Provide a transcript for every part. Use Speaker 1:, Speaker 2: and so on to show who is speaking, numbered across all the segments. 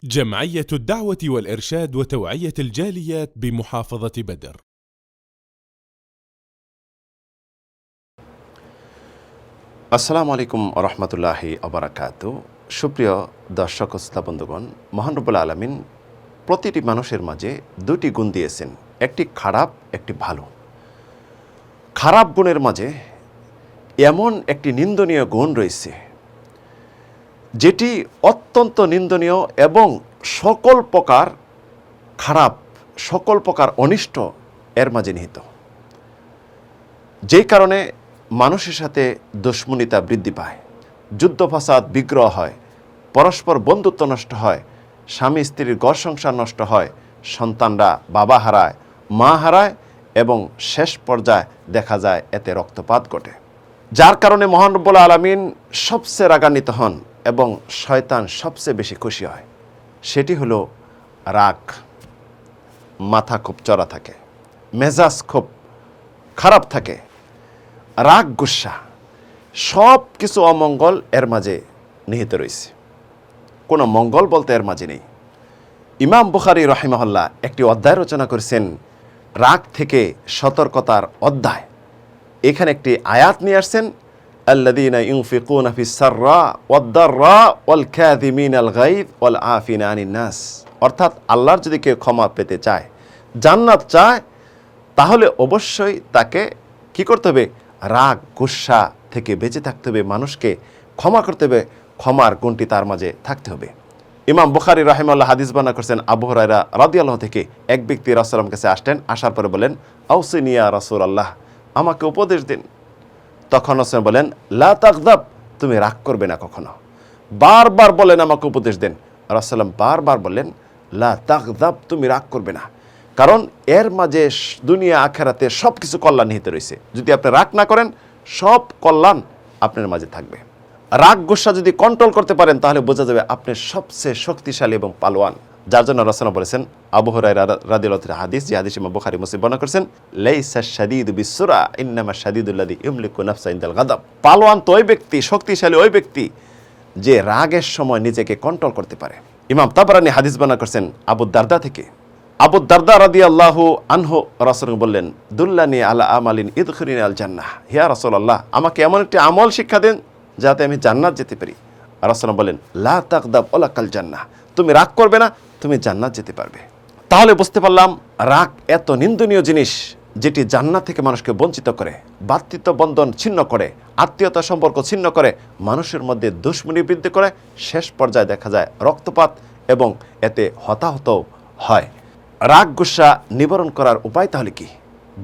Speaker 1: جمعية الدعوة والإرشاد وتوعية الجاليات بمحافظة بدر.
Speaker 2: আসসালামু আলাইকুম ওয়া রাহমাতুল্লাহি ওয়া বারাকাতুহু। সুপ্রিয় দর্শক ও শ্রোতা বন্ধুগণ, মহান রব্বুল আলামিন প্রতিটি মানুষের মাঝে দুটি গুণ দিয়েছেন, একটি খারাপ, একটি ভালো। খারাপ গুণের মাঝে এমন একটি নিন্দনীয় গুণ রয়েছে যেটি অত্যন্ত নিন্দনীয় এবং সকল প্রকার খারাপ, সকল প্রকার অনিষ্ট এর মাঝে নিহিত, যেই কারণে মানুষের সাথে দুশ্মনিতা বৃদ্ধি পায়, যুদ্ধ ফাসাদ বিগ্রহ হয়, পরস্পর বন্ধুত্ব নষ্ট হয়, স্বামী স্ত্রীর ঘর সংসার নষ্ট হয়, সন্তানরা বাবা হারায়, মা হারায় এবং শেষ পর্যায়ে দেখা যায় এতে রক্তপাত ঘটে। যার কারণে মহান রব্বুল আলামিন সবচেয়ে রাগান্বিত হন এবং শয়তান সবচেয়ে বেশি খুশি হয়। সেটি হলো রাগ। মাথা খুব চড়া থাকে, মেজাজ খুব খারাপ থাকে, রাগ গুসা সব কিছু অমঙ্গল এর মাঝে নিহিত রয়েছে, কোনো মঙ্গল বলতে এর মাঝে নেই। ইমাম বুখারী রাহিমাহুল্লাহ একটি অধ্যায় রচনা করেছেন রাগ থেকে সতর্কতার অধ্যায়। এখানে একটি আয়াত নিয়ে আসছেন, আল্লাযীনা ইউনফিকুনা ফিস সাররা ওয়াদ দাররা ওয়াল কাযিমিনাল গায়য ওয়াল আফিনা আনিন নাস। অর্থাৎ আল্লাহর যদি কেউ ক্ষমা পেতে চায়, জান্নাত চায়, তাহলে অবশ্যই তাকে কি করতে হবে? রাগ গুসা থেকে বেঁচে থাকতে হবে, মানুষকে ক্ষমা করতে হবে, ক্ষমার গুণটি তার মাঝে থাকতে হবে। ইমাম বুখারী রাহিমাহুল্লাহ হাদিস বর্ণনা করেছেন আবু হুরায়রা রাদিয়াল্লাহু থেকে, এক ব্যক্তি রাসূলুল্লাহ সাল্লাল্লাহু আলাইহি ওয়াসাল্লামের কাছে আসলেন, আসার পরে বলেন, আউসিনি ইয়া রাসূলুল্লাহ, আমাকে উপদেশ দিন। তখন রাসূল বলেন, লা তাগদাব, তুমি রাগ করবে না কখনো। বারবার বলেন আমাকে উপদেশ দেন। রাসূলুল্লাহ বারবার বললেন, লা তাগদাব, তুমি রাগ করবে না, কারণ এর মাঝে দুনিয়া আখেরাতে সব কিছু কল্যাণ নিহিত রয়েছে। যদি আপনি রাগ না করেন, সব কল্যাণ আপনার মাঝে থাকবে। রাগ গুসা যদি কন্ট্রোল করতে পারেন, তাহলে বোঝা যাবে আপনি সবচেয়ে শক্তিশালী এবং পালোয়ান। যার জন্য রাসূলুল্লাহ বলেছেন, আবু হুরায়রা রাদিয়াল্লাহু তাআলা হাদিস, যে হাদিস ইমাম বুখারী মুসলিম বর্ণনা করেছেন, লাইসা শাদীদু বিসসুরা ইন্নামা শাদীদুল্লাযী ইমলিকু নাফসা ইনদাল গাদাব। পালোয়ান তো ওই ব্যক্তি, শক্তিশালী ওই ব্যক্তি যে রাগের সময় নিজেকে কন্ট্রোল করতে পারে। ইমাম তাবরানী হাদিস বর্ণনা করেছেন আবু দারদা থেকে, আবু দারদা রাদিয়াল্লাহু আনহু রাসূল বললেন, দুল্লানি আলা আমালিন ইদখিলনি আল জান্নাহ। হে রাসূলুল্লাহ, আমাকে এমন একটি আমল শিক্ষা দেন যাতে আমি জান্নাত যেতে পারি। রাসূল বলেন, লা তাগদাব ওয়ালাকাল জান্নাহ, তুমি রাগ করবে না, তুমি জান্নাত যেতে পারবে। তাহলে বুঝতে পারলাম রাগ এত নিন্দনীয় জিনিস, যেটি জান্নাত থেকে মানুষকে বঞ্চিত করে, ভ্রাতৃত্ব বন্ধন ছিন্ন করে, আত্মীয়তা সম্পর্ক ছিন্ন করে, মানুষের মধ্যে দুশ্মনী বৃদ্ধি করে, শেষ পর্যায়ে দেখা যায় রক্তপাত এবং এতে হতাহত হয়। রাগ গুসা নিবারণ করার উপায় তাহলে কি?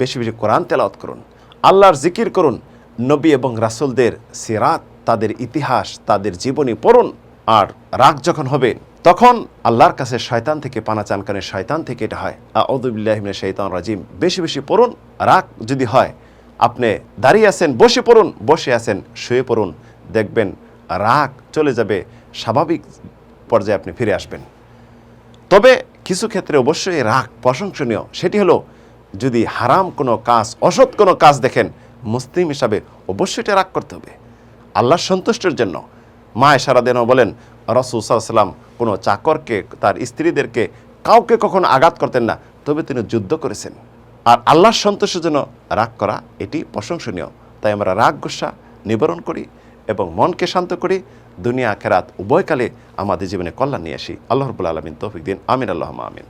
Speaker 2: বেশি বেশি কোরআন তেলাওয়াত করুন, আল্লাহর জিকির করুন, নবী এবং রাসূলদের সিরাত, তাদের ইতিহাস, তাদের জীবনী পড়ুন। আর রাগ যখন হবে, তখন আল্লাহর কাছে শয়তান থেকে পানা চান, কারণ শয়তান থেকে এটা হয়। আউযু বিল্লাহি মিনাশ শাইতানির রাজিম। বেশি বেশি পড়ুন। রাগ যদি হয়, আপনি দাঁড়িয়ে আছেন, বসে পড়ুন, বসে আছেন, শুয়ে পড়ুন, দেখবেন রাগ চলে যাবে, স্বাভাবিক পর্যায়ে আপনি ফিরে আসবেন। তবে কিছু ক্ষেত্রে অবশ্যই রাগ প্রশংসনীয়, সেটি হলো যদি হারাম কোনো কাজ, অসৎ কোনো কাজ দেখেন, মুসলিম হিসাবে অবশ্যই এটা রাগ করতে হবে আল্লাহর সন্তুষ্টির জন্য। মা আয়েশা রাদিয়াল্লাহু আনহা বলেন, রাসূল সাল্লাল্লাহু আলাইহি ওয়াসাল্লাম কোনো চাকরকে, তার স্ত্রীদেরকে, কাউকে কখনো আঘাত করতেন না, তবে তিনি যুদ্ধ করেছেন। আর আল্লাহর সন্তুষ্টির জন্য রাগ করা এটি প্রশংসনীয়। তাই আমরা রাগ গুসা নিবারণ করি এবং মনকে শান্ত করি, দুনিয়া আখিরাত উভয়কালে আমাদের জীবনে কল্যাণ নিয়ে আসি। আল্লাহ রাব্বুল আলামিন তৌফিক দিন। আমিন, আল্লাহুম্মা আমিন।